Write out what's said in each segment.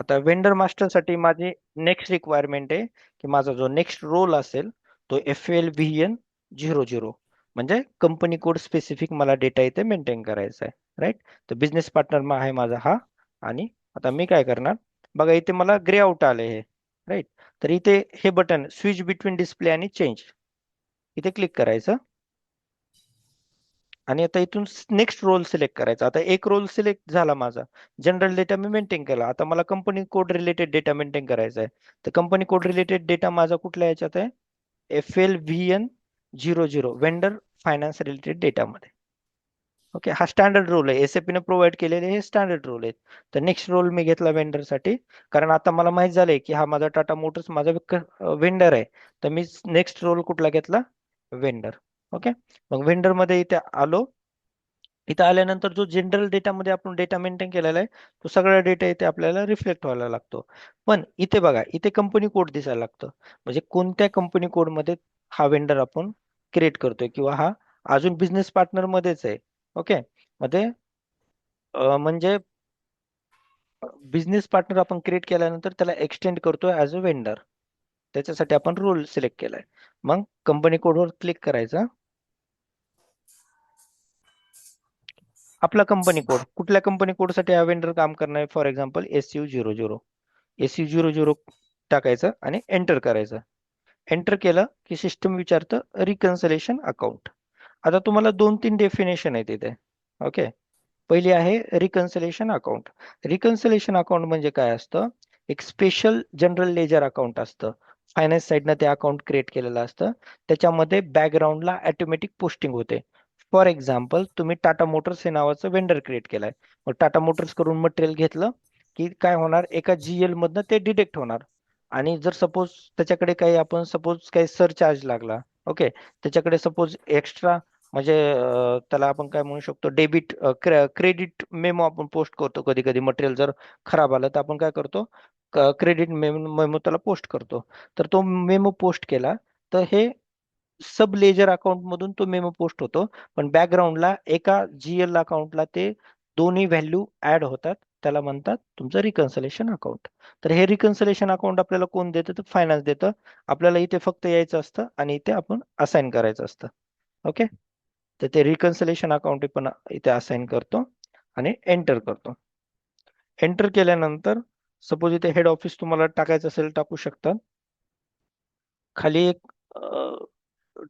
आता वेंडर मास्टरसाठी माझी next requirement आहे की माझा जो नेक्स्ट रोल असेल तो FLVN00, म्हणजे कंपनी कोड स्पेसिफिक मला डेटा इथे मेंटेन करायचा आहे. राईट. तर बिझनेस पार्टनर आहे माझा हा. आणि आता मी काय करणार, बघा इथे मला ग्रे आउट आले हे. राईट. तर इथे हे बटन स्विच बिटवीन डिस्प्ले आणि चेंज, इथे क्लिक करायचं. आणि आता इथून नेक्स्ट रोल सिलेक्ट करायचा. आता एक रोल सिलेक्ट झाला माझा, जनरल डेटा मी मेंटेन केला. आता मला company code related data maintain करायचा आहे. तर कंपनी कोड रिलेटेड डेटा माझा कुठल्या याच्यात आहे, FLVN00 वेंडर फायनान्स रिलेटेड डेटामध्ये. ओके, हा स्टँडर्ड रोल आहे, SAP ने प्रोव्हाइड केलेले हे स्टँडर्ड रोल आहेत. तर नेक्स्ट रोल मी घेतला वेंडरसाठी, कारण आता मला माहित झालंय की हा माझा टाटा मोटर्स माझा वेंडर आहे. तर मी नेक्स्ट रोल कुठला घेतला, वेंडर. ओके. मग वेंडर मध्ये इथे आलो. इथं आल्यानंतर जो जनरल डेटामध्ये आपण डेटा मेंटेन केलेला आहे तो सगळा डेटा इथे आपल्याला रिफ्लेक्ट व्हायला लागतो. पण इथे बघा, इथे कंपनी कोड दिसायला लागतं, म्हणजे कोणत्या कंपनी कोडमध्ये हा वेंडर आपण क्रिएट करतोय, किंवा हा अजून बिझनेस पार्टनर मध्येच आहे. ओके. मध्ये म्हणजे बिझनेस पार्टनर आपण क्रिएट केल्यानंतर त्याला एक्सटेंड करतोय ऍज अ वेंडर. त्याच्यासाठी आपण रोल सिलेक्ट केलाय. मग कंपनी कोडवर क्लिक करायचा. आपला कंपनी कोड, कुठल्या कंपनी कोडसाठी हा वेंडर काम करणार आहे, फॉर एक्झाम्पल SU00. SU00 टाकायचं आणि एंटर करायचं. एंटर केलं की सिस्टम विचारतं रिकन्सलेशन अकाउंट. आता तुम्हाला दोन तीन डेफिनेशन आहे तिथे. ओके. पहिली आहे रिकन्सलेशन अकाउंट. रिकन्सलेशन अकाउंट म्हणजे काय असतं, एक स्पेशल जनरल लेजर अकाउंट असतं. फायनान्स साईडनं ते अकाउंट क्रिएट केलेलं असतं. त्याच्यामध्ये बॅकग्राऊंडला ऑटोमॅटिक पोस्टिंग होते. फॉर एक्झाम्पल तुम्ही टाटा मोटर्स हे नावाचं वेंडर क्रिएट केलंय. मग टाटा मोटर्स करून मटेरियल घेतलं की काय होणार, एका GL मधनं ते डिटेक्ट होणार. आणि जर सपोज त्याच्याकडे काही आपण सपोज काही सरचार्ज लागला, ओके, त्याच्याकडे सपोज एक्स्ट्रा, म्हणजे त्याला आपण काय म्हणू शकतो, डेबिट क्रेडिट मेमो आपण पोस्ट करतो. कधी कधी मटेरियल जर खराब आलं तर आपण काय करतो, क्रेडिट मेमो त्याला पोस्ट करतो. तर तो मेमो पोस्ट केला तर हे सब लेजर अकाउंट मधून तो मेमो पोस्ट होतो. पण बॅकग्राऊंडला एका GL अकाउंटला ते दोन्ही व्हॅल्यू ऍड होतात. त्याला म्हणतात तुमचं रिकन्सलेशन अकाउंट. तर हे रिकन्सलेशन अकाउंट आपल्याला कोण देतं, तर फायनान्स देतं. आपल्याला इथे फक्त यायचं असतं आणि इथे आपण असाइन करायचं असतं. ओके. तर ते रिकन्सलेशन अकाउंट पण इथे असाइन करतो आणि एंटर करतो. एंटर केल्यानंतर सपोज इथे हेड ऑफिस तुम्हाला टाकायचं असेल टाकू शकता. खाली एक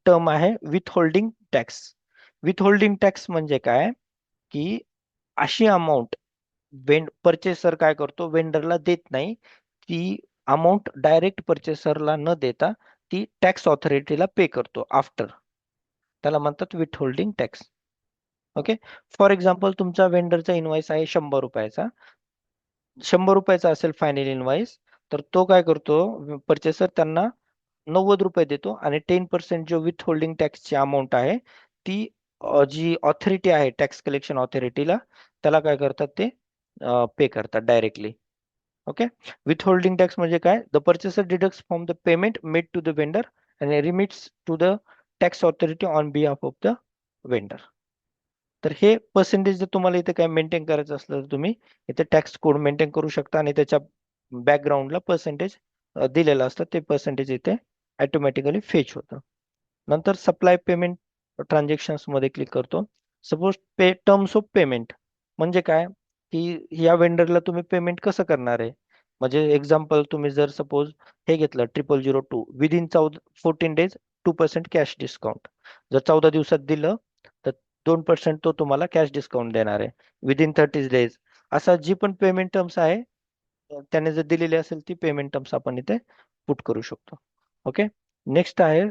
टर्म आहे with holding tax. With holding tax म्हणजे काय, की अशी अमाऊंट परचेसर काय करतो, वेंडरला देत नाही. ती अमाऊंट डायरेक्ट परचेसरला न देता ती टॅक्स ऑथॉरिटीला पे करतो आफ्टर. त्याला म्हणतात with holding tax. Okay. For example तुमचा वेंडरचा इनवॉइस आहे 100 रुपयाचा. 100 रुपयाचा असेल फायनल इनवॉइस, तर तो काय करतो, परचेसर त्यांना 90 रुपये देतो. आणि 10% जो विथ होल्डिंग टॅक्सची अमाऊंट आहे ती जी ऑथॉरिटी आहे टॅक्स कलेक्शन ऑथॉरिटीला, त्याला काय करतात ते पे करतात directly. Okay. Withholding tax म्हणजे काय, the purchaser deducts from the payment made to the vendor आणि remits to the tax authority on behalf of the vendor. तर हे पर्सेंटेज जर तुम्हाला इथे काय मेंटेन करायचं असलं तर तुम्ही इथे टॅक्स कोड मेंटेन करू शकता. आणि त्याच्या बॅकग्राऊंडला पर्सेंटेज दिलेलं असतं, ते पर्सेंटेज इथे ऑटोमॅटिकली फेच होतं. नंतर सप्लाय पेमेंट ट्रान्झॅक्शन्स मध्ये क्लिक करतो. सपोज टर्म्स ऑफ पेमेंट म्हणजे काय, की या वेंडरला तुम्ही पेमेंट कसं करणार आहे. म्हणजे एक्झाम्पल तुम्ही जर सपोज हे घेतलं 0002 विदिन 14 days 2% कॅश डिस्काउंट. जर 14 दिवसात दिलं तर 2% तो तुम्हाला कॅश डिस्काउंट देणार आहे. विदिन 30 days, असा जी पण पेमेंट टर्म्स आहे त्याने जर दिलेली असेल ती पेमेंट टर्म्स आपण इथे पुट करू शकतो. ओके. नेक्स्ट आहे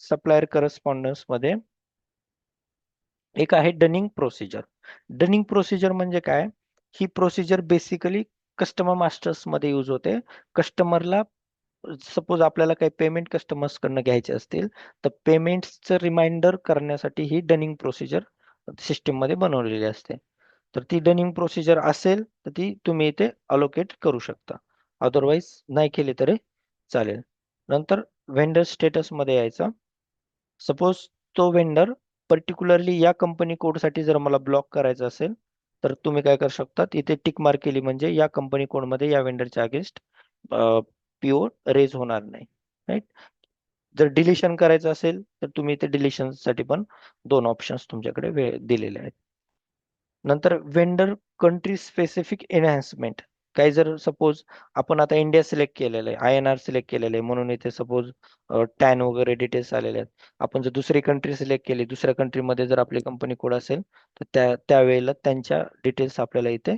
सप्लायर करस्पॉन्डन्स मध्ये एक आहे डनिंग प्रोसिजर. डनिंग प्रोसिजर म्हणजे काय, ही प्रोसिजर बेसिकली कस्टमर मास्टर्स मध्ये यूज होते. कस्टमरला सपोज आपल्याला काही पेमेंट कस्टमर्स कडनं घ्यायचे असतील तर पेमेंटचं रिमाइंडर करण्यासाठी ही डनिंग प्रोसिजर सिस्टीम मध्ये बनवलेली असते. तर ती डनिंग प्रोसिजर असेल तर ती तुम्ही इथे अलोकेट करू शकता, अदरवाईज नाही केली तरी चालेल. नंतर व्हेंडर स्टेटस मध्ये यायचं. सपोज तो वेंडर पर्टिक्युलरली या कंपनी कोडसाठी जर मला ब्लॉक करायचा असेल तर तुम्ही काय करू शकता, इथे टिक मार्क केली म्हणजे या कंपनी कोडमध्ये या वेंडरच्या अगेन्स्ट पीओ रेज होणार नाही. राईट. जर डिलिशन करायचं असेल तर तुम्ही इथे डिलिशन साठी पण दोन ऑप्शन्स तुमच्याकडे दिलेले आहेत. नंतर वेंडर कंट्री स्पेसिफिक एनहॅन्समेंट. काही जर सपोज आपण आता इंडिया सिलेक्ट केलेलं आहे, INR सिलेक्ट केलेलं आहे, म्हणून इथे सपोज टॅन वगैरे डिटेल्स आलेले आहेत. आपण जर दुसरी कंट्री सिलेक्ट केली, दुसऱ्या कंट्रीमध्ये जर आपली कंपनी कोड असेल तर त्यावेळेला त्यांच्या डिटेल्स आपल्याला इथे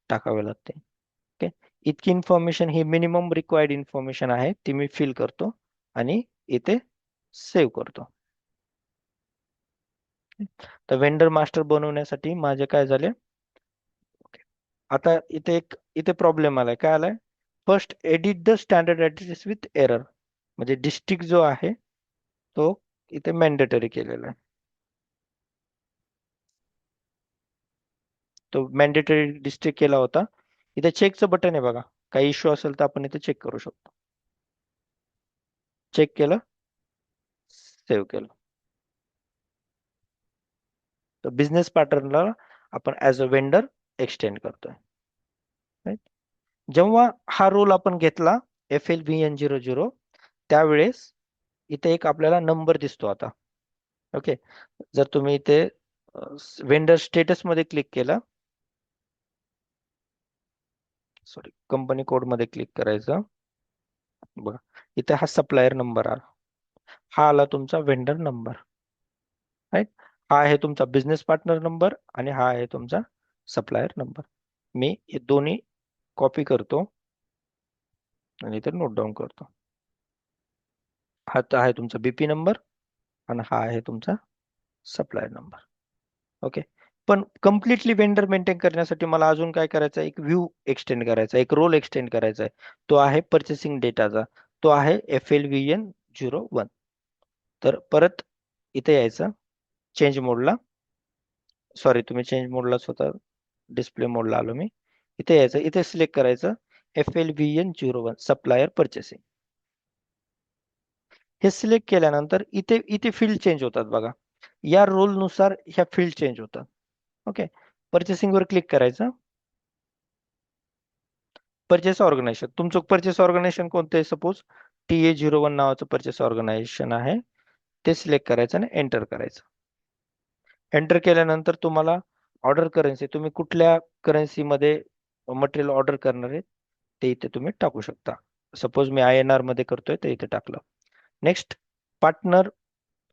टाकावे लागते. ओके. इतकी इन्फॉर्मेशन ही मिनिमम रिक्वायर्ड इन्फॉर्मेशन आहे, ती मी फिल करतो आणि इथे सेव्ह करतो. तर वेंडर मास्टर बनवण्यासाठी माझे काय झाले. आता इथे प्रॉब्लेम आलाय. काय आलाय? First edit the standard address with error. म्हणजे डिस्ट्रिक्ट जो आहे तो इथे मॅन्डेटरी केलेला आहे. तो मॅन्डेटरी डिस्ट्रिक्ट केला होता. इथे चेकचं बटन आहे बघा. काही इश्यू असेल तर आपण इथे चेक करू शकतो. चेक केलं, सेव्ह केलं. तर बिझनेस पार्टनरला आपण ऍज अ वेंडर एक्सटेंड करतोय. Right? जेव्हा हा रोल आपण घेतला FLVN00, त्यावेळेस इथे एक आपल्याला नंबर दिसतो आता. ओके. जर तुम्ही इथे वेंडर स्टेटस मध्ये क्लिक केलं, सॉरी कंपनी कोड मध्ये क्लिक करायचं. बघा इथे हा सप्लायर नंबर आला, हा आला तुमचा वेंडर नंबर. राईट. हा आहे तुमचा बिझनेस पार्टनर नंबर आणि हा आहे तुमचा सप्लायर नंबर. मी हे दोन्ही कॉपी करतो आणि इथे नोट डाऊन करतो. हा तर आहे तुमचा BP नंबर आणि हा आहे तुमचा सप्लायर नंबर. ओके. पण कम्प्लिटली वेंडर मेंटेन करण्यासाठी मला अजून काय करायचं आहे, एक व्ह्यू एक्सटेंड करायचा, एक रोल एक्सटेंड करायचा आहे. तो आहे परचेसिंग डेटाचा, तो आहे FLVN01. तर परत इथे यायचं, चेंज मोडला. सॉरी, तुम्ही चेंज मोडलाच होता, डिस्प्ले मोडला आलो मी. इथे यायचं, इथे सिलेक्ट करायचं FLVN01 सप्लायर परचेसिंग. हे सिलेक्ट केल्यानंतर इथे इथे फील्ड चेंज होतात बघा. या रोल नुसार ह्या फील्ड चेंज होतात. ओके. परचेसिंग वर क्लिक करायचं. परचेस ऑर्गनायझेशन, तुमचं परचेस ऑर्गनायझेशन कोणतं आहे? सपोज TA01 नावाचं परचेस ऑर्गनायझेशन आहे. ते सिलेक्ट करायचं आणि एंटर करायचं. एंटर केल्यानंतर तुम्हाला ऑर्डर करन्सी, तुम्ही कुठल्या करन्सीमध्ये मटेरियल ऑर्डर करणार आहे ते इथे तुम्ही टाकू शकता. सपोज मी INR मध्ये करतोय तर इथे टाकलं. Next, partner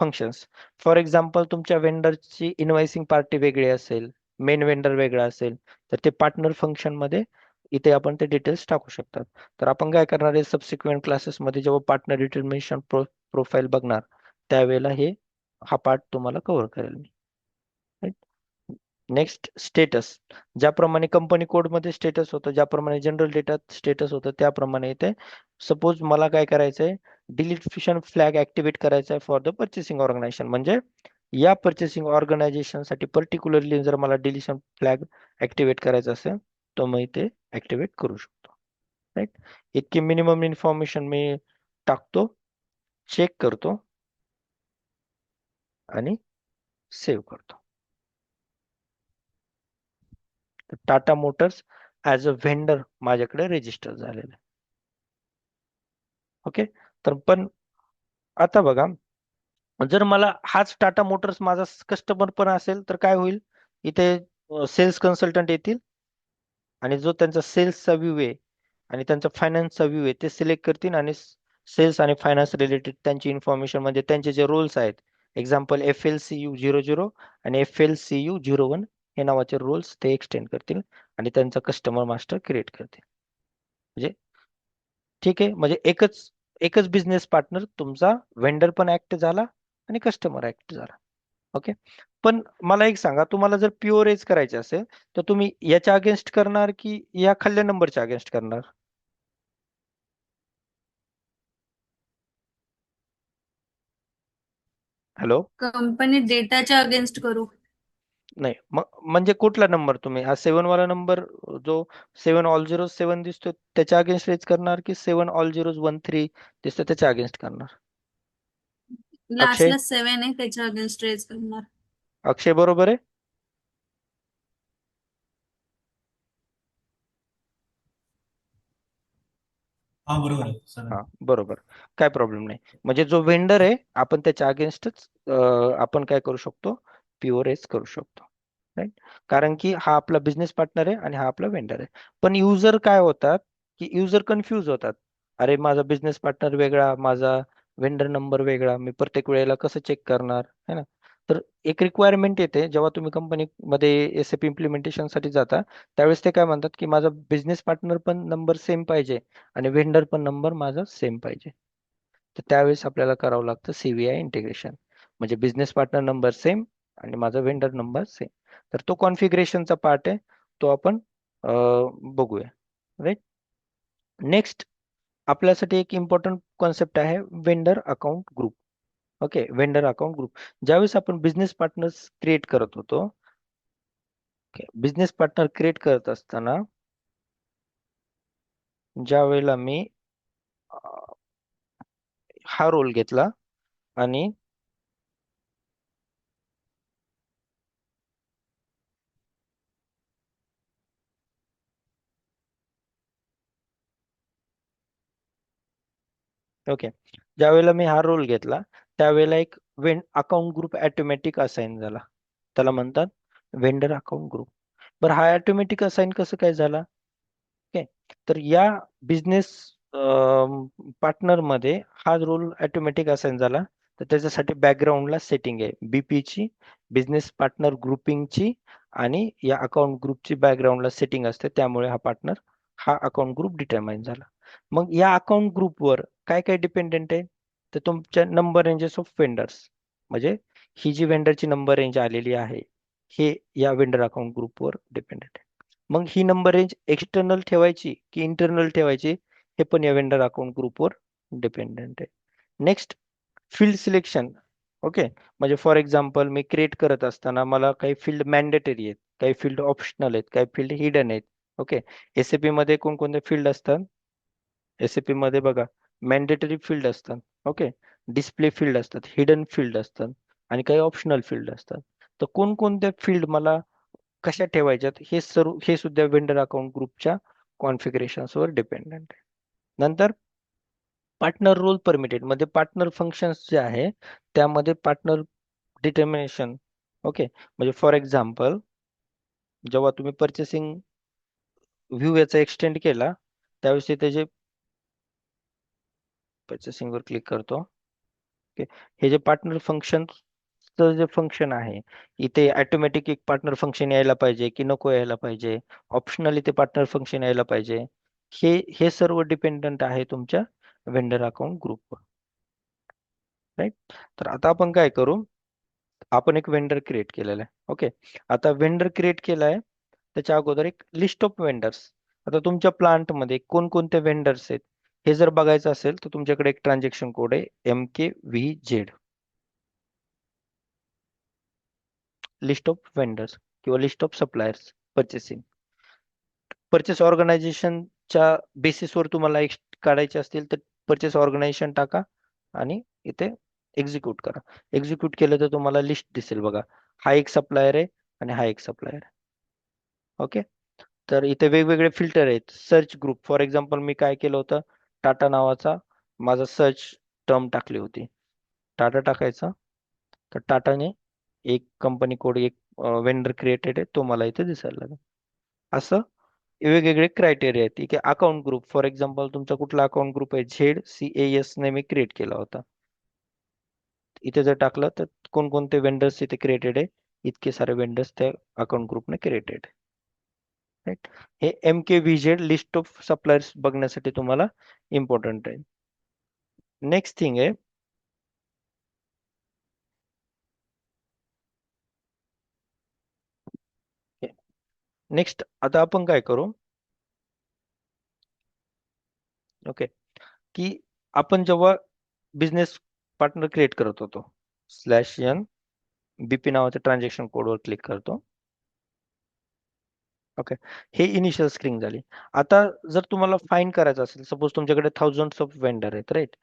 functions. For example तुमच्या वेंडरची इनवाइसिंग पार्टी वेगळी असेल, मेन वेंडर वेगळा असेल, तर ते पार्टनर फंक्शन मध्ये इथे आपण ते डिटेल्स टाकू शकतात. तर आपण काय करणार आहे, सबसिक्वेंट क्लासेसमध्ये जेव्हा पार्टनर डिटर्मिनेशन प्रोफाईल बघणार त्यावेळेला हा पार्ट तुम्हाला कव्हर करेल मी. Next, status. ज्याप्रमाणे कंपनी कोडमध्ये स्टेटस होतं, ज्याप्रमाणे जनरल डेटात स्टेटस होतं, त्याप्रमाणे इथे सपोज मला काय करायचं आहे, डिलीशन फ्लॅग ऍक्टिव्हेट करायचा आहे फॉर द परचेसिंग ऑर्गनायझेशन. म्हणजे या परचेसिंग ऑर्गनायझेशन साठी पर्टिक्युलरली जर मला डिलिशन फ्लॅग ऍक्टिव्हेट करायचा असेल तर मग इथे ऍक्टिव्हेट करू शकतो. राईट. इतकी मिनिमम इन्फॉर्मेशन मी टाकतो, चेक करतो आणि सेव्ह करतो. Tata Motors as a vendor माझ्याकडे रेजिस्टर झालेलं आहे. ओके. तर पण आता बघा, जर मला हाच टाटा मोटर्स माझा कस्टमर पण असेल तर काय होईल, इथे सेल्स कन्सल्टंट येतील आणि जो त्यांचा सेल्सचा व्ह्यू आहे आणि त्यांचा फायनान्सचा व्ह्यू आहे ते सिलेक्ट करतील आणि सेल्स आणि फायनान्स रिलेटेड त्यांची इन्फॉर्मेशन म्हणजे त्यांचे जे रोल्स आहेत, एक्झाम्पल FLCU00 आणि FLCU01 हे नावाचे रोल्स ते एक्सटेंड करतील आणि त्यांचा कस्टमर मास्टर क्रिएट करतील. म्हणजे ठीक आहे, म्हणजे एकच एकच बिझनेस पार्टनर तुमचा वेंडर पण ऍक्ट झाला आणि कस्टमर ऍक्ट झाला. ओके. पण मला एक सांगा, तुम्हाला जर प्युअर एज करायचे असेल तर तुम्ही याच्या अगेन्स्ट करणार की या खाल्ल्या नंबरच्या अगेन्स्ट करणार? हॅलो. कंपनी डेटाच्या अगेन्स्ट करू. नाही म्हणजे कुठला नंबर, तुम्ही हा 7 वाला नंबर जो 7 ऑल 0 7 दिसतो त्याच्या अगेन्स्ट रेज करणार की 7 ऑल 0 1 3 दिसतो त्याच्या अगेन्स्ट करणार? अक्षय, लास्टला 7 आहे त्याच्या अगेन्स्ट रेज करणार. अक्षय बरोबर आहे. हा बरोबर आहे सर. हा बरोबर, काय प्रॉब्लेम नाही. म्हणजे जो वेंडर आहे आपण त्याच्या अगेन्स्टच आपण काय करू शकतो, पीओरेस करू शकतो. राईट. कारण की हा आपला बिझनेस पार्टनर आहे आणि हा आपला वेंडर आहे. पण युजर काय होतात, की युजर कन्फ्यूज होतात. अरे माझा बिझनेस पार्टनर वेगळा, माझा वेंडर नंबर वेगळा, मी प्रत्येक वेळेला कसं चेक करणार, है ना. तर एक रिक्वायरमेंट येते जेव्हा तुम्ही कंपनीमध्ये एसएपी इम्प्लिमेंटेशन साठी जाता, त्यावेळेस ते काय म्हणतात की माझा बिझनेस पार्टनर पण नंबर सेम पाहिजे आणि वेंडर पण नंबर माझा सेम पाहिजे. तर त्यावेळेस आपल्याला करावं लागतं सीव्हीआय इंटिग्रेशन, म्हणजे बिझनेस पार्टनर नंबर सेम आणि माझा वेंडर नंबर सेम. तर तो कॉन्फिगरेशनचा पार्ट आहे, तो आपण बघूया. राईट. नेक्स्ट आपल्यासाठी एक इम्पॉर्टंट कॉन्सेप्ट आहे vendor account group. Okay, vendor account group. ज्यावेळेस आपण बिझनेस पार्टनर्स क्रिएट करत होतो, बिझनेस पार्टनर क्रिएट करत असताना ज्या वेळेला मी हा रोल घेतला आणि ओके, ज्या वेळेला मी हा रोल घेतला त्यावेळेला एक अकाउंट ग्रुप ऑटोमॅटिक असाइन झाला, त्याला म्हणतात वेंडर अकाउंट ग्रुप. बरं, हा ऑटोमॅटिक असाइन कसं काय झाला? ओके, तर या बिझनेस पार्टनर मध्ये हा रोल ऑटोमॅटिक असाइन झाला. तर त्याच्यासाठी बॅकग्राऊंडला सेटिंग आहे बीपी ची, बिझनेस पार्टनर ग्रुपिंगची, आणि या अकाउंट ग्रुपची बॅकग्राऊंडला सेटिंग असते, त्यामुळे हा अकाउंट ग्रुप डिटरमाइन झाला. मग या अकाउंट ग्रुपवर काय काय डिपेंडेंट आहे, तर तुमच्या नंबर रेंजेस ऑफ वेंडर्स, म्हणजे ही जी वेंडरची नंबर रेंज आलेली आहे हे या वेंडर अकाउंट ग्रुपवर डिपेंडेंट आहे. मग ही नंबर रेंज एक्सटर्नल ठेवायची की इंटरनल ठेवायची, हे पण या वेंडर अकाउंट ग्रुपवर डिपेंडेंट आहे. Next, field selection. ओके, म्हणजे फॉर एक्झाम्पल मी क्रिएट करत असताना मला काही फील्ड मॅन्डेटरी आहेत, काही फील्ड ऑप्शनल आहेत, काही फील्ड हिडन आहेत. ओके, एसएपी मध्ये कोणकोणते फील्ड असतात? एसएपी मध्ये बघा, मॅन्डेटरी फील्ड असतात, ओके, डिस्प्ले फील्ड असतात, हिडन फील्ड असतात, आणि काही ऑप्शनल फील्ड असतात. तर कोणकोणत्या फील्ड मला कशा ठेवायच्यात हे सर्व, हे सुद्धा वेंडर अकाउंट ग्रुपच्या कॉन्फिगरेशन्सवर डिपेंडंट आहे. नंतर पार्टनर रोल परमिटेड, मध्ये पार्टनर फंक्शन्स जे आहे त्यामध्ये पार्टनर डिटर्मिनेशन. ओके, म्हणजे फॉर एक्झाम्पल जेव्हा तुम्ही परचेसिंग व्ह्यू याचा एक्सटेंड केला त्यावेळेस इथे जे परचेसिंग वर क्लिक करतो. ओके, हे जे पार्टनर फंक्शन जे फंक्शन आहे, इथे ऑटोमॅटिक एक पार्टनर फंक्शन यायला पाहिजे की नको यायला पाहिजे, ऑप्शनल इथे पार्टनर फंक्शन यायला पाहिजे, हे हे सर्व डिपेंडंट आहे तुमच्या वेंडर अकाउंट ग्रुपवर. राईट. तर आता आपण काय करू, आपण एक वेंडर क्रिएट केलेला आहे. ओके, आता वेंडर क्रिएट केलाय त्याच्या अगोदर एक लिस्ट ऑफ वेंडर्स. आता तुमच्या प्लांट मध्ये कोणकोणते वेंडर्स आहेत हे जर बघायचं असेल तर तुमच्याकडे एक ट्रान्झॅक्शन कोड आहे MKVZ, लिस्ट ऑफ वेंडर्स किंवा list of suppliers purchasing. Purchase ऑर्गनायझेशनच्या बेसिसवर तुम्हाला काढायचे असतील तर परचेस ऑर्गनायझेशन टाका आणि इथे एक्झिक्यूट करा. एक्झिक्यूट केलं तर तुम्हाला लिस्ट दिसेल बघा, हा एक सप्लायर आहे आणि हा एक सप्लायर आहे. ओके, तर इथे वेगवेगळे फिल्टर आहेत. सर्च ग्रुप, फॉर एक्झाम्पल मी काय केलं होतं, टाटा नावाचा माझा सर्च टर्म टाकली होती, टाटा टाकायचा, तर टाटाने एक कंपनी कोड, एक वेंडर क्रिएटेड आहे, तो मला इथे दिसायला लागेल. असं वेगवेगळे क्रायटेरिया आहेत. ठीक आहे, अकाउंट ग्रुप, फॉर एक्झाम्पल तुमचा कुठला अकाउंट ग्रुप आहे, ZCAS ने मी क्रिएट केला होता, इथे जर टाकलं तर कोणकोणते वेंडर्स इथे क्रिएटेड आहे, इतके सारे वेंडर्स त्या अकाउंट ग्रुपने क्रिएटेड आहे. राईट. हे MKVZ लिस्ट ऑफ सप्लायर्स बघण्यासाठी तुम्हाला इम्पॉर्टंट आहे. नेक्स्ट थिंग आहे, नेक्स्ट आता आपण काय करू, ओके, की आपण जेव्हा बिझनेस पार्टनर क्रिएट करत होतो, /n BP नावाच्या ट्रान्झॅक्शन कोडवर क्लिक करतो. ओके, हे इनिशियल स्क्रीन झाली. आता जर तुम्हाला फाइंड करायचं असेल, सपोज तुमच्याकडे थाउजंड ऑफ वेंडर आहेत, राईट,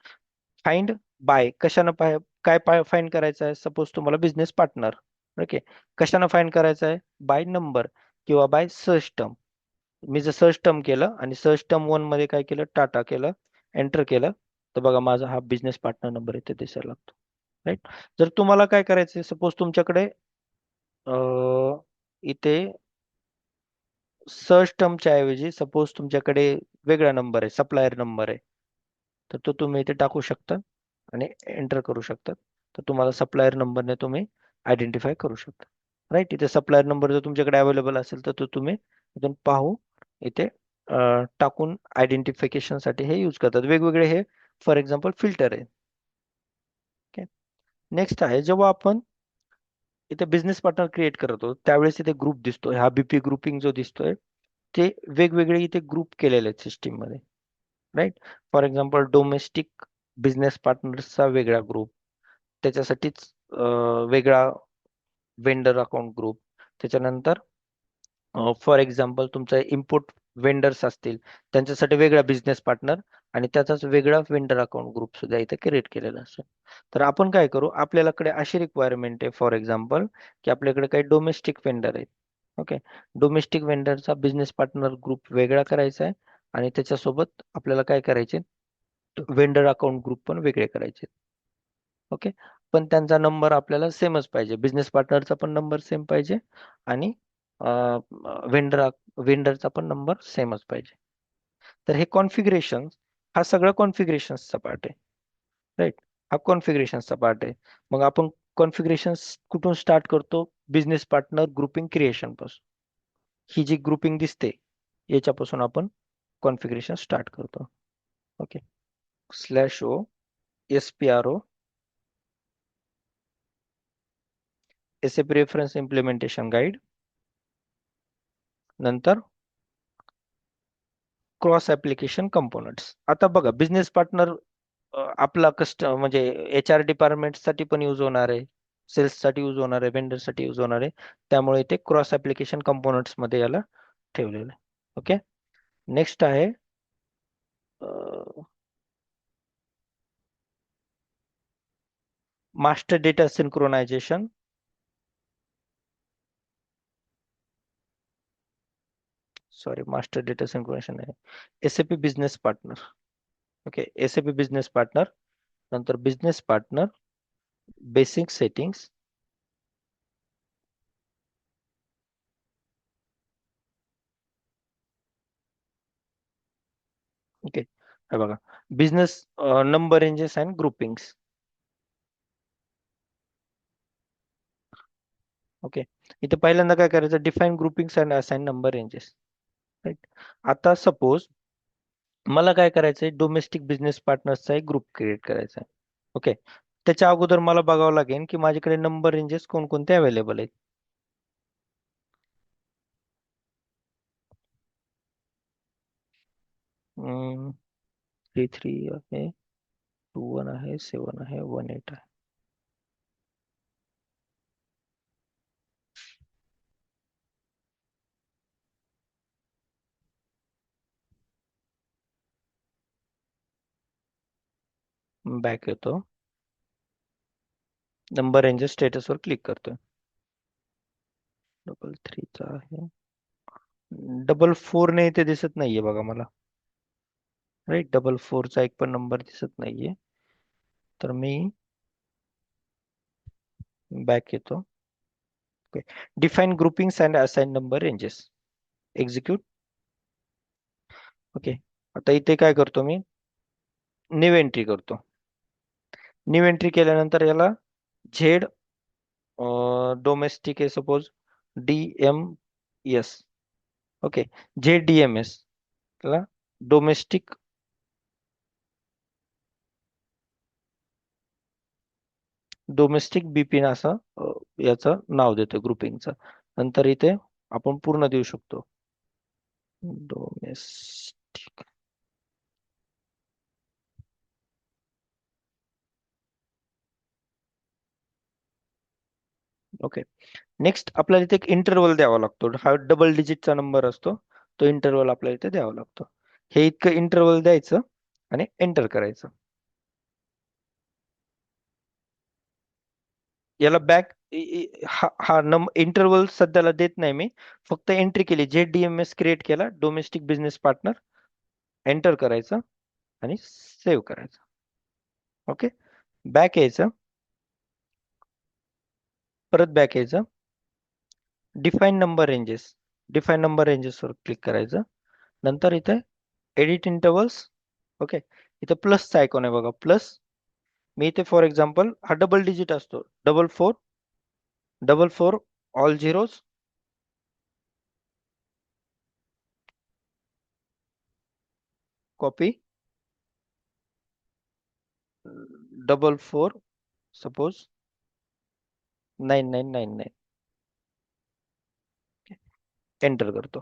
फाइंड बाय कशानं काय फाइंड करायचं आहे, सपोज तुम्हाला बिझनेस पार्टनर, ओके, कशानं फाइंड करायचं आहे, बाय नंबर किंवा बाय सर्च टर्म. मी जर सर्च टर्म केलं आणि सर्च टर्म वन मध्ये काय केलं, टाटा केलं, एंटर केलं तर बघा माझा हा बिझनेस पार्टनर नंबर इथे दिसायला लागतो. राईट. जर तुम्हाला काय करायचं, सपोज तुमच्याकडे इथे सर्च टर्मच्या ऐवजी सपोज तुमच्याकडे वेगळा नंबर आहे, सप्लायर नंबर आहे, तर तो तुम्ही इथे टाकू शकता आणि एंटर करू शकता. तर तुम्हाला सप्लायर नंबरने तुम्ही आयडेंटिफाय करू शकता. राईट. इथे सप्लायर नंबर जर तुमच्याकडे अवेलेबल असेल तर तो तुम्ही इथून पाहू इथे टाकून आयडेंटिफिकेशन साठी हे यूज करतात. वेगवेगळे हे फॉर एक्झाम्पल फिल्टर आहे. ओके. नेक्स्ट आहे, जेव्हा आपण इथे बिझनेस पार्टनर क्रिएट करतो त्यावेळेस इथे ग्रुप दिसतोय, हा बीपी ग्रुपिंग जो दिसतोय ते वेगवेगळे इथे ग्रुप केलेले आहेत सिस्टीम मध्ये. Right. For example domestic business पार्टनर्सचा वेगळा ग्रुप, त्याच्यासाठीच वेगळा वेंडर अकाउंट ग्रुप, त्याच्यानंतर फॉर एक्झाम्पल तुमचा इम्पोर्ट वेंडर्स असतील त्यांच्यासाठी वेगळा बिझनेस पार्टनर आणि त्याचाच वेगळा वेंडर अकाउंट ग्रुप सुद्धा इथे क्रिएट केलेला असेल. तर आपण काय करू, आपल्याकडे अशी रिक्वायरमेंट आहे फॉर एक्झाम्पल की आपल्याकडे काही डोमेस्टिक वेंडर आहेत. ओके. डोमेस्टिक वेंडरचा बिझनेस पार्टनर ग्रुप वेगळा करायचा आहे आणि त्याच्यासोबत आपल्याला काय करायचे, वेंडर अकाउंट ग्रुप पण वेगळे करायचे. ओके. पण त्यांचा नंबर आपल्याला सेमच पाहिजे, बिझनेस पार्टनरचा पण नंबर सेम पाहिजे आणि वेंडर वेंडरचा पण नंबर सेमच पाहिजे. तर हे कॉन्फिगरेशन, हा सगळा कॉन्फिगरेशनचा पार्ट आहे. राईट. हा कॉन्फिगरेशनचा पार्ट आहे. मग आपण कॉन्फिगरेशन कुठून स्टार्ट करतो, बिझनेस पार्टनर ग्रुपिंग क्रिएशन पासून. ही जी ग्रुपिंग दिसते याच्यापासून आपण कॉन्फिगरेशन स्टार्ट करतो. Okay. /o SPRO SAP reference implementation guide, नंतर क्रॉस ऍप्लिकेशन कंपोनंट्स. आता बघा बिझनेस पार्टनर आपला म्हणजे HR डिपार्टमेंट साठी पण यूज होणार आहे, सेल्स साठी यूज होणार आहे, वेंडर साठी यूज होणार आहे. त्यामुळे ते क्रॉस ऍप्लिकेशन कंपोनंट्स मध्ये याला ठेवलेलं आहे. ओके. नेक्स्ट आहे master data synchronization. Sorry, master data synchronization आहे SAP business partner. Okay. SAP business partner, नंतर business partner basic settings. Okay. हे बघा business number ranges and groupings. Okay. इथे पहिल्यांदा काय करायचं, define groupings and assign number ranges. Right. आता suppose मला काय करायचंय, डोमेस्टिक बिझनेस पार्टनर्सचा एक ग्रुप क्रिएट करायचा आहे. ओके. त्याच्या अगोदर मला बघावं लागेल की माझ्याकडे नंबर रेंजेस कोणकोणते अवेलेबल आहेत. हम्म, 3 आहे, 2 आहे, 7 आहे, 18 आहे. बॅक येतो, नंबर रेंजेस स्टेटसवर क्लिक करतोय. 3 आहे, 4 ने इथे दिसत नाहीये बघा मला. राईट. 4 एक पण नंबर दिसत नाहीये. तर मी बॅक येतो. Okay. Define groupings and assign number ranges, execute. Okay. आता इथे काय करतो मी, न्यू एंट्री करतो. न्यू एंट्री केल्यानंतर याला झेड डोमेस्टिक आहे सपोज DMS. ओके. ZDMS ला डोमेस्टिक BP असं याचं नाव देतो ग्रुपिंगचं. नंतर इथे आपण पूर्ण देऊ शकतो डोमेस्टिक. ओके. नेक्स्ट आपल्याला इथे एक इंटरवल द्यावा लागतो, हा डबल डिजिटचा नंबर असतो, तो इंटरवल आपल्याला इथे द्यावा लागतो. हे इतकं इंटरवल द्यायचं आणि एंटर करायचं. याला बॅक, हा इंटरवल सध्याला देत नाही मी, फक्त एंट्री केली, ZDMS क्रिएट केला, डोमेस्टिक बिझनेस पार्टनर, एंटर करायचं आणि सेव्ह करायचं. ओके, बॅक यायचं, परत बॅक यायचं, define number ranges, define number रेंजेसवर क्लिक करायचं. नंतर इथे एडिट इंटरवल्स. ओके, इथे प्लसचा आयकॉन आहे बघा, प्लस. मी इथे फॉर एक्झाम्पल हा डबल डिजिट असतो, 4444 all zeros, copy, 44 suppose 9999, enter करतो.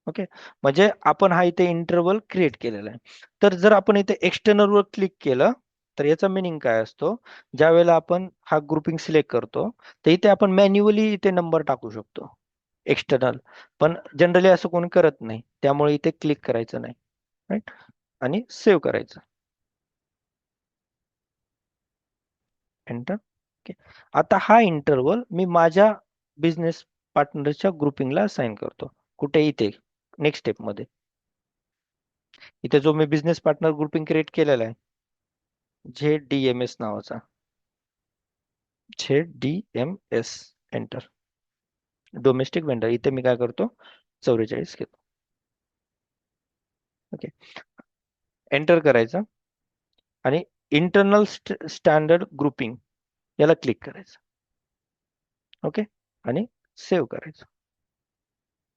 ओके, म्हणजे आपण हा इथे इंटरवल क्रिएट केलेला आहे. तर जर आपण इथे एक्सटर्नल वर क्लिक केलं तर याचा मिनिंग काय असतो, ज्या वेळेला आपण हा ग्रुपिंग सिलेक्ट करतो तर इथे आपण मॅन्युअली इथे नंबर टाकू शकतो एक्सटर्नल, पण जनरली असं कोणी करत नाही, त्यामुळे इथे क्लिक करायचं नाही. राईट, आणि सेव्ह करायचं, एंटर. ओके, आता हा इंटरवल मी माझ्या बिझनेस पार्टनरच्या ग्रुपिंगला असाइन करतो. कुठे, इथे नेक्स्ट स्टेप मध्ये. इथे जो मी बिझनेस पार्टनर ग्रुपिंग क्रिएट केलेला आहे, ZDMS नावाचा, ZDMS, एंटर. डोमेस्टिक वेंडर, इथे मी काय करतो, 44 घेतो. ओके, एंटर करायचं आणि इंटरनल स्टँडर्ड ग्रुपिंग याला क्लिक करायचं. ओके, आणि सेव्ह करायचं.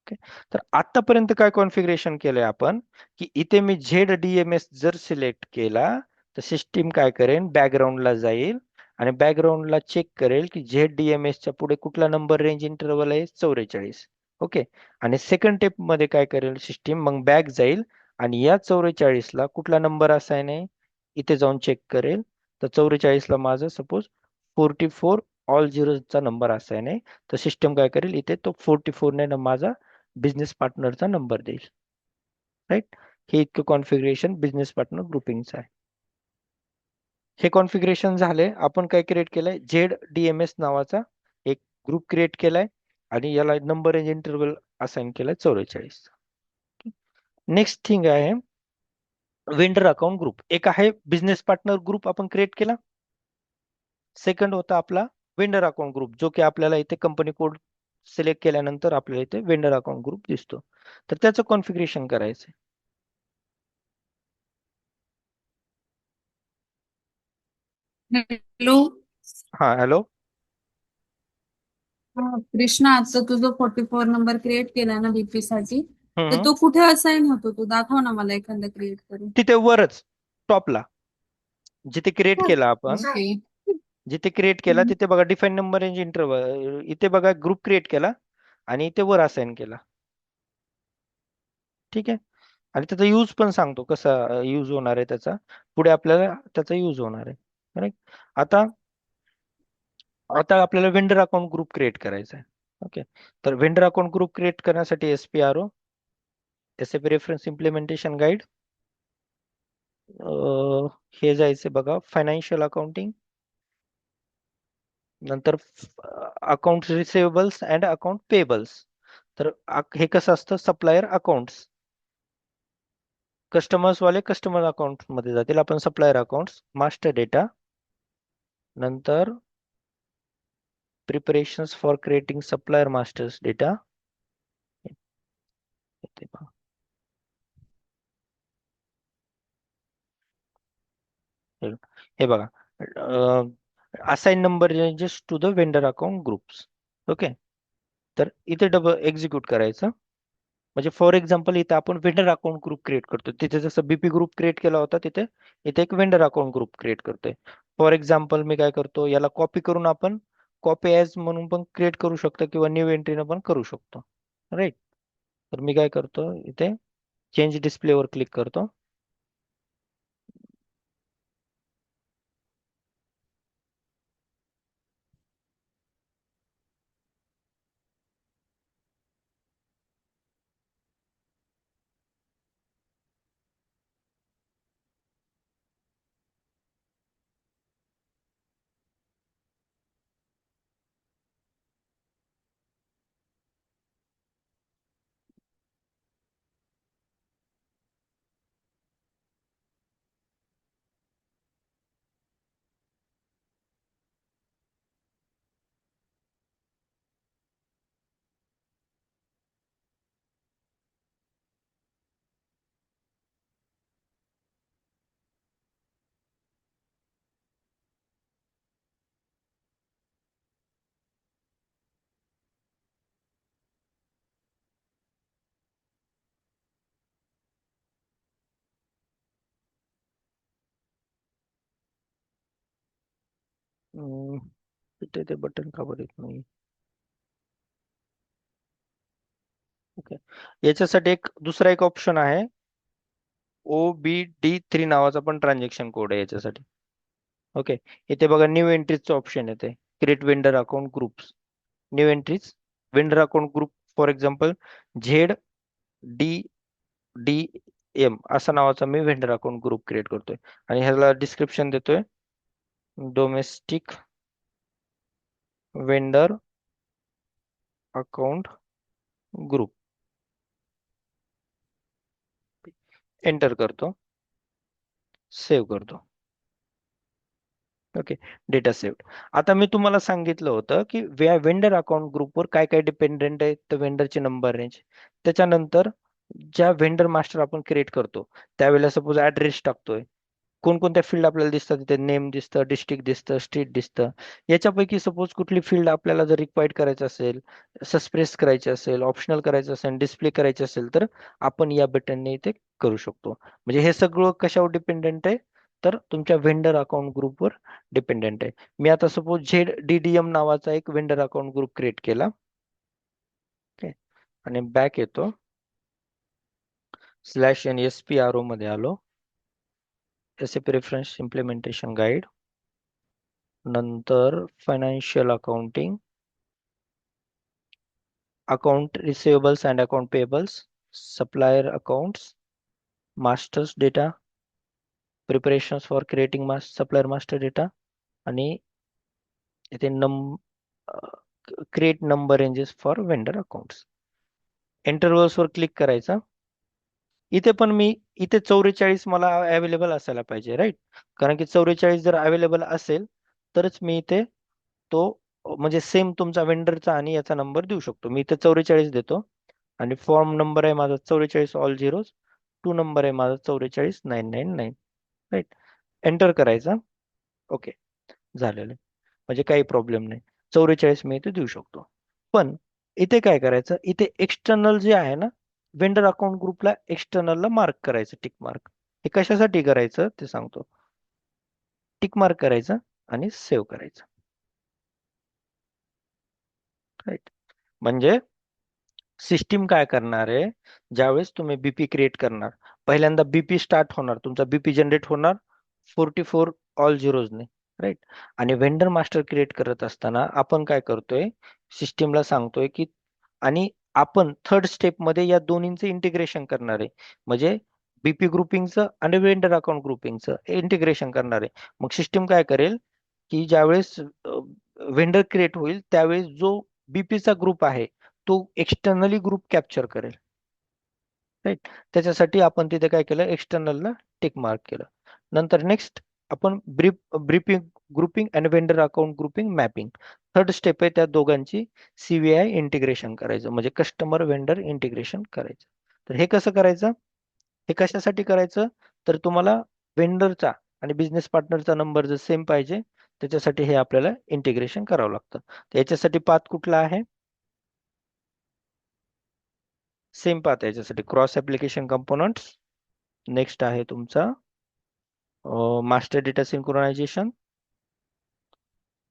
ओके, तर आतापर्यंत काय कॉन्फिगरेशन केलंय आपण, की इथे मी ZDMS जर सिलेक्ट केला तर सिस्टीम काय करेल, बॅकग्राऊंडला जाईल आणि बॅकग्राऊंडला चेक करेल की ZDMS च्या पुढे कुठला नंबर रेंज इंटरवल आहे, 44. ओके, आणि सेकंड टेप मध्ये काय करेल सिस्टीम, मग बॅक जाईल आणि या 44 ला कुठला नंबर असाइन आहे इथे जाऊन चेक करेल. तर 44 ला माझं सपोज 44 ऑल झिरोचा नंबर असाइन आहे, तर सिस्टम काय करेल, इथे तो 44 ने माझा बिझनेस पार्टनरचा नंबर देईल. राईट, हे इतकं कॉन्फिगरेशन बिझनेस पार्टनर ग्रुपिंगचं आहे. हे कॉन्फिगरेशन झाले. आपण काय क्रिएट केलंय, ZDMS नावाचा एक ग्रुप क्रिएट केलाय आणि याला नंबर रेंज इंटरवल असाइन केलाय 44. नेक्स्ट थिंग आहे वेंडर अकाउंट ग्रुप. एक आहे बिझनेस पार्टनर ग्रुप आपण क्रिएट केला, सेकंड होता आपला वेंडर अकाउंट ग्रुप, जो की आपल्याला इथे कंपनी कोड सिलेक्ट केल्यानंतर आपल्याला इथे वेंडर अकाउंट ग्रुप दिसतो. तर त्याचं कॉन्फिगरेशन करायचं. हॅलो. हा, हॅलो. कृष्णा, आता तुझं 44 नंबर क्रिएट केला ना बीपी साठी, तर हम्म, तो कुठे असाइन होतो, तो दाखव ना मला एखादा क्रिएट करून. तिथे वरच टॉपला जिथे क्रिएट केला आपण, ओके. जिथे क्रिएट केला तिथे बघा डिफाईन नंबर रेंज इंटरवल, इथे बघा ग्रुप क्रिएट केला आणि इथे वर असाइन केला. ठीक आहे, आणि त्याचा यूज पण सांगतो कसा यूज होणार आहे त्याचा, पुढे आपल्याला त्याचा यूज होणार आहे. करेक्ट. आता आता आपल्याला वेंडर अकाउंट ग्रुप क्रिएट करायचा आहे. ओके, तर वेंडर अकाउंट ग्रुप क्रिएट करण्यासाठी SPRO, SAP reference implementation guide, हे जायचे बघा फायनान्शियल अकाउंटिंग, नंतर account receivables and account payables. तर हे कसं असतं, सप्लायर अकाउंट्स, कस्टमर्स वाले कस्टमर अकाउंट मध्ये जातील, आपण सप्लायर अकाउंट्स, मास्टर डेटा, नंतर preparations for creating supplier masters data. हे बघा, assign number ranges to the vendor account groups. Okay, तर इथे डबल एक्झिक्यूट करायचं. म्हणजे फॉर एक्झाम्पल इथे आपण वेंडर अकाउंट ग्रुप क्रिएट करतो, तिथे जसं BP ग्रुप क्रिएट केला होता तिथे इथे एक वेंडर अकाउंट ग्रुप क्रिएट करतोय. फॉर एक्झाम्पल मी काय करतो, याला कॉपी करून आपण कॉपी ॲज म्हणून पण क्रिएट करू शकतो किंवा न्यू एंट्रीनं पण करू शकतो. राईट, तर मी काय करतो, इथे चेंज डिस्प्लेवर क्लिक करतो. अं, इथे ते बटन का बरं येत नाही? ओके, याच्यासाठी एक दुसरा एक ऑप्शन आहे, OBD3 नावाचा पण ट्रान्झॅक्शन कोड आहे याच्यासाठी. ओके, इथे बघा न्यू एंट्रीजचं ऑप्शन येते, create vendor account groups. New entries, vendor account group, for example ZDDM असा नावाचा मी वेंडर अकाउंट ग्रुप क्रिएट करतोय आणि ह्याला डिस्क्रिप्शन देतोय, domestic vendor account group. Enter करतो, सेव्ह करतो. Okay, data saved. आता मी तुम्हाला सांगितलं होतं की वेंडर अकाउंट ग्रुपवर काय काय डिपेंडेंट आहे, तर वेंडरची नंबर रेंज. त्याच्यानंतर ज्या वेंडर मास्टर आपण क्रिएट करतो त्यावेळेला सपोज ऍड्रेस टाकतोय, कोणकोणत्या फील्ड आपल्याला दिसतात, तिथे नेम दिसतं, डिस्ट्रिक्ट दिसतं, स्ट्रीट दिसतं. याच्यापैकी सपोज कुठली फील्ड आपल्याला जर रिक्वायर्ड करायचं असेल, सस्प्रेस करायची असेल, ऑप्शनल करायचं असेल, डिस्प्ले करायचं असेल, तर आपण या बटनने इथे करू शकतो. म्हणजे हे सगळं कशावर डिपेंडेंट आहे, तर तुमच्या वेंडर अकाउंट ग्रुपवर डिपेंडेंट आहे. मी आता सपोज ZDDM नावाचा एक वेंडर अकाउंट ग्रुप क्रिएट केला. ओके, आणि बॅक येतो, /NSPRO मध्ये आलो, SAP रेफरन्स इम्प्लिमेंटेशन गाईड, नंतर financial accounting, account receivables and account payables, supplier accounts, masters data, preparation for creating supplier master data, आणि इथे create number ranges for vendor accounts. Intervals वर click करायचा. इथे पण मी, इथे 44 मला अवेलेबल असायला पाहिजे, राईट? कारण की 44 जर अवेलेबल असेल तरच मी इथे तो म्हणजे सेम तुमचा वेंडरचा आणि याचा नंबर देऊ शकतो. मी इथे 44 देतो आणि फॉर्म नंबर आहे माझा 44 ऑल झिरोज, टू नंबर आहे माझा 44,999, राईट? एंटर करायचा. ओके, झालेलं आहे. म्हणजे काही प्रॉब्लेम नाही, 44 मी इथे देऊ शकतो. पण इथे काय करायचं, इथे एक्सटर्नल जे आहे ना, वेंडर अकाउंट ग्रुपला एक्सटर्नलला मार्क करायचं, टिक मार्क. हे कशासाठी करायचं ते सांगतो. टिक मार्क करायचं आणि सेव्ह करायचं, राईट? म्हणजे सिस्टीम काय करणार आहे, ज्यावेळेस तुम्ही बीपी क्रिएट करणार, पहिल्यांदा बीपी स्टार्ट होणार, तुमचा बीपी जनरेट होणार 44 ऑल झिरोजने, राईट? आणि वेंडर मास्टर क्रिएट करत असताना आपण काय करतोय, सिस्टीमला सांगतोय की, आणि आपण थर्ड स्टेप मध्ये या दोन्हींचं इंटिग्रेशन करणार आहे. म्हणजे बीपी ग्रुपिंगचं आणि वेंडर अकाउंट ग्रुपिंगचं इंटिग्रेशन करणार आहे. मग सिस्टीम काय करेल की ज्यावेळेस वेंडर क्रिएट होईल त्यावेळेस जो बीपीचा ग्रुप आहे तो एक्सटर्नली ग्रुप कॅप्चर करेल, राईट? त्याच्यासाठी आपण तिथे काय केलं, एक्सटर्नलला टिक मार्क केलं. नंतर नेक्स्ट आपण ब्रीपिंग ग्रुपिंग आणि vendor account grouping mapping, third step आहे त्या दोघांची CVI इंटिग्रेशन करायचं, म्हणजे कस्टमर वेंडर इंटिग्रेशन करायचं. तर हे कसं करायचं, हे कशासाठी करायचं, तर तुम्हाला वेंडरचा आणि बिझनेस पार्टनरचा नंबर जर सेम पाहिजे त्याच्यासाठी हे आपल्याला इंटिग्रेशन करावं लागतं. तर याच्यासाठी पाथ कुठला आहे, सेम पाथ आहे याच्यासाठी, क्रॉस ऍप्लिकेशन कंपोनंट्स. नेक्स्ट आहे तुमचा मास्टर डेटा सिंक्रोनायझेशन,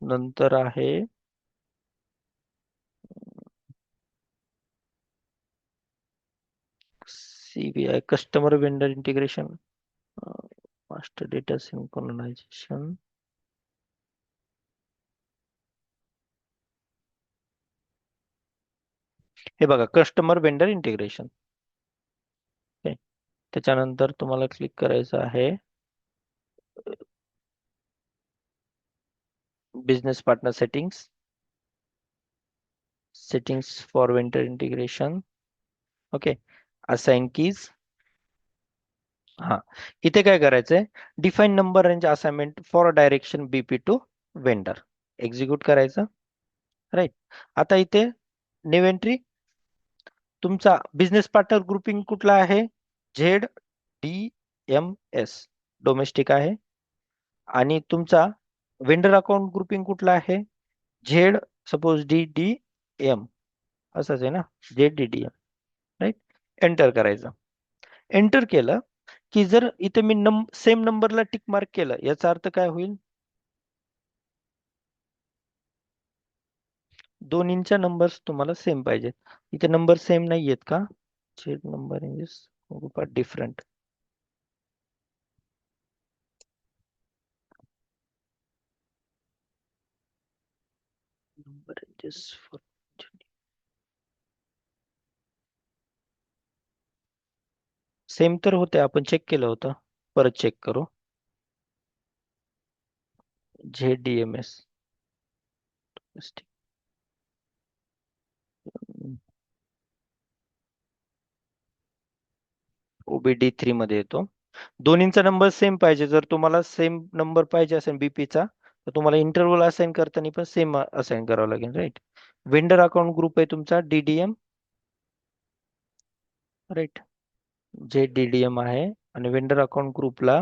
नंतर आहे CVI customer vendor integration, master data synchronisation. हे बघा, कस्टमर वेंडर इंटिग्रेशन. त्याच्यानंतर तुम्हाला क्लिक करायचं आहे business partner settings, settings for vendor integration. Okay, assign keys. हा, इथे काय करायचंय, define number range assignment for direction BP to vendor, execute करायचं, राईट? आता इथे न्यू एंट्री, तुमचा बिझनेस पार्टनर ग्रुपिंग कुठला आहे, ZDMS, डोमेस्टिक आहे. आणि तुमचा वेंडर अकाउंट ग्रुपिंग कुठला आहे, झेड सपोज DDM, असंच आहे ना, ZDDM, राईट? एंटर करायचं. एंटर केलं की जर इथे मी सेम नंबरला टिक मार्क केलं, याचा अर्थ काय होईल, दोन्हींच्या नंबर्स तुम्हाला सेम पाहिजे. इथे नंबर सेम नाही आहेत का? Check number ranges group are different. Number ranges for same तर होते, आपण चेक केलं होतं. परत चेक करू. ZDMS OBD3 मध्ये येतो. दोन्हींचा नंबर सेम पाहिजे. जर तुम्हाला सेम नंबर पाहिजे असेल बीपीचा, तर तुम्हाला इंटरव्हल असाइन करताना पण सेम असाइन करावं लागेल, राईट. वेंडर अकाउंट ग्रुप आहे तुमचा DDM, राईट. जे DDM आहे आणि वेंडर अकाउंट ग्रुपला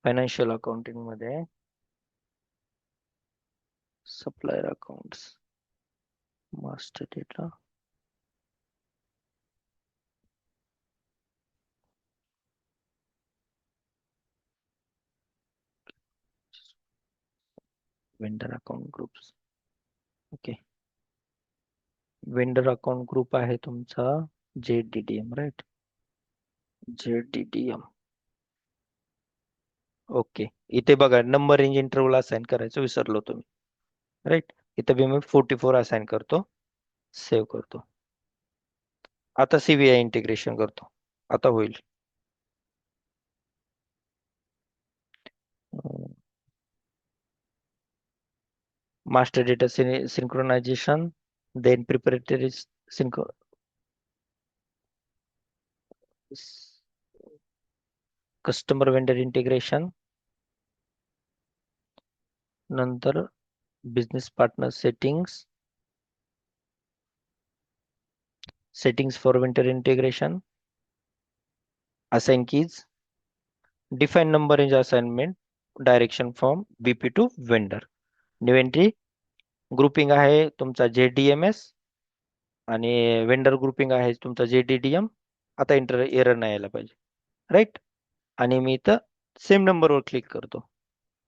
फायनान्शियल अकाउंटिंग मध्ये supplier accounts master data vendor account groups. Okay. Vendor account group आहे तुमचा JDDM, राईट. JDDM. ओके. इथे बघा नंबर रेंज इंटरव्हल असाइन करायचं विसरलो तुम्ही, राईट. इथे बी मी 44 असाइन करतो, सेव्ह करतो. आता CVI इंटिग्रेशन करतो. आता होईल. Master data synchronization, then preparatory customer vendor integration, नंतर business partner settings for vendor integration, assign keys, define number range assignment, direction from BP to vendor. New entry grouping आहे तुमचा JDMS आणि vendor grouping आहे तुमचा JDDM. आता error नाही यायला पाहिजे, राईट. आणि मी इथं सेम नंबरवर क्लिक करतो.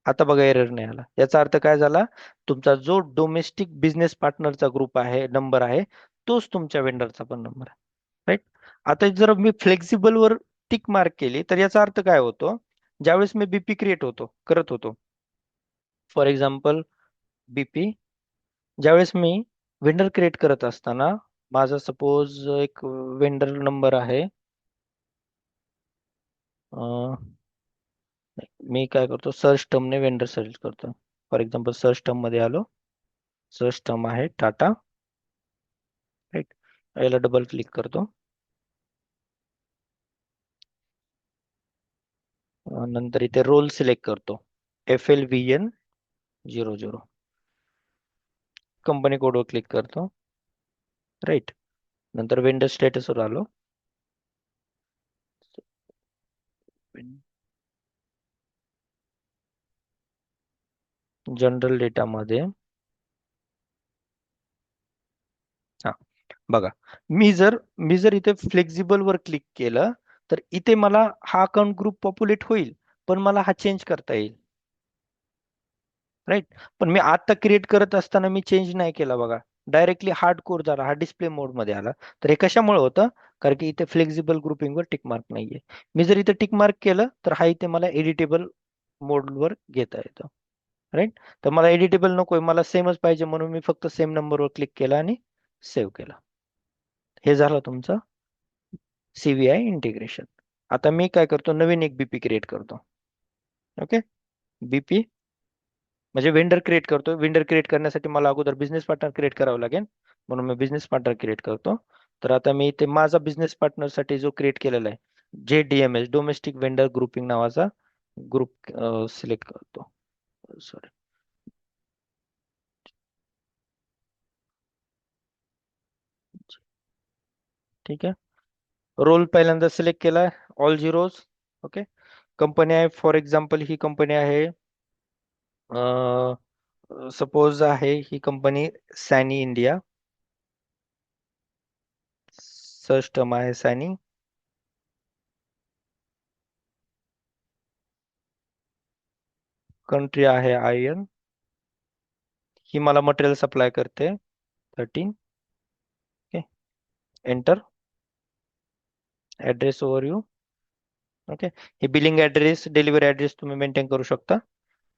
आता बघा एरर नाही आला. याचा अर्थ काय झाला? तुमचा जो डोमेस्टिक बिझनेस पार्टनरचा ग्रुप आहे, नंबर आहे, तोच तुमच्या वेंडरचा पण नंबर आहे, राईट. आता जर मी फ्लेक्सिबल वर टिक मार्क केली तर याचा अर्थ काय होतो? ज्यावेळेस मी BP क्रिएट करत होतो, फॉर एक्झाम्पल BP, ज्यावेळेस मी वेंडर क्रिएट करत असताना माझा सपोज एक वेंडर नंबर आहे. मी काय करतो, सर्च टर्मने वेंडर सर्च करतो. फॉर एक्झाम्पल सर्च टर्म मध्ये आलो, सर्च टर्म आहे टाटा, राईट. याला डबल क्लिक करतो. नंतर इथे रोल सिलेक्ट करतो, FLVN00. कंपनी कोडवर क्लिक करतो, राईट. नंतर वेंडर स्टेटसवर आलो. जनरल डेटा मध्ये हा बघा, मी जर इथे फ्लेक्झिबल वर क्लिक केलं तर इथे मला हा अकाउंट ग्रुप पॉप्युलेट होईल, पण मला हा चेंज करता येईल, राईट. पण मी आता क्रिएट करत असताना मी चेंज नाही केला बघा, डायरेक्टली हार्ड कोर झाला, हा डिस्प्ले मोड मध्ये आला. तर हे कशामुळे होतं? कारण की इथे फ्लेक्झिबल ग्रुपिंग वर टिक मार्क नाहीये. मी जर इथे टिक मार्क केलं तर हा इथे मला एडिटेबल मोड वर घेता येतं, राईट. तर मला एडिटेबल नकोय, मला सेमच पाहिजे, म्हणून मी फक्त सेम नंबरवर क्लिक केला आणि सेव्ह केला. हे झालं तुमचं CVI इंटिग्रेशन. आता मी काय करतो, नवीन एक BP क्रिएट करतो. ओके. BP म्हणजे वेंडर क्रिएट करतो. वेंडर क्रिएट करण्यासाठी मला अगोदर बिझनेस पार्टनर क्रिएट करावं लागेल, म्हणून मी बिझनेस पार्टनर क्रिएट करतो. तर आता मी इथे माझा बिझनेस पार्टनर साठी जो क्रिएट केलेला आहे, JDMS डोमेस्टिक वेंडर ग्रुपिंग नावाचा ग्रुप सिलेक्ट करतो. सॉरी, ठीक आहे. रोल पहिल्यांदा सिलेक्ट केलाय, ऑल झिरोज. ओके. कंपनी आहे, फॉर एक्झाम्पल ही कंपनी आहे, सपोज आहे ही कंपनी सॅनी इंडिया. सर्च टर्म आहे सॅनी, कंट्री आहे आयन, ही मला मटेरियल सप्लाय करते 13. Okay, enter. Address overview. Okay, हे बिलिंग ऍड्रेस, डिलिव्हरी ऍड्रेस तुम्ही मेंटेन करू शकता.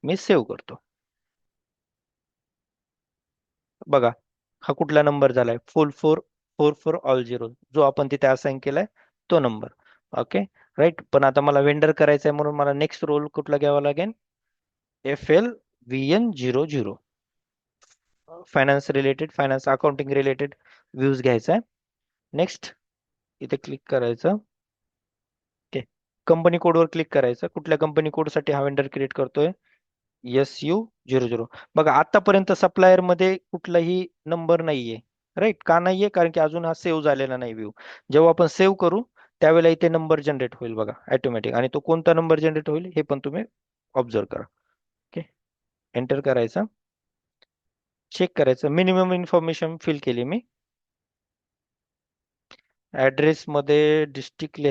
मी सेव्ह करतो. बघा, हा कुठला नंबर झालाय, 4444 जो आपण तिथे असाइन केलाय तो नंबर. Okay, right. पण आता मला वेंडर करायचा आहे म्हणून मला नेक्स्ट रोल कुठला घ्यावा लागेल, FLVN00, finance related, finance accounting related views घ्यायचा आहे. नेक्स्ट इथे क्लिक करायचं. ओके, कंपनी कोडवर क्लिक करायचं. कुठल्या कंपनी कोडसाठी हा वेंडर क्रिएट करतोय, SU00. बघा, आतापर्यंत सप्लायर मध्ये कुठलाही नंबर नाहीये. राईट, का नाहीये, कारण की अजून हा सेव्ह झालेला नाही व्ह्यू. जेव्हा आपण सेव्ह करू त्यावेळेला इथे नंबर जनरेट होईल बघा ऑटोमॅटिक, आणि तो कोणता नंबर जनरेट होईल हे पण तुम्ही ऑब्झर्व करा. ओके, एंटर करायचं, चेक करायचं. मिनिमम इन्फॉर्मेशन फिल केली मी. ऍड्रेस मध्ये डिस्ट्रिक्ट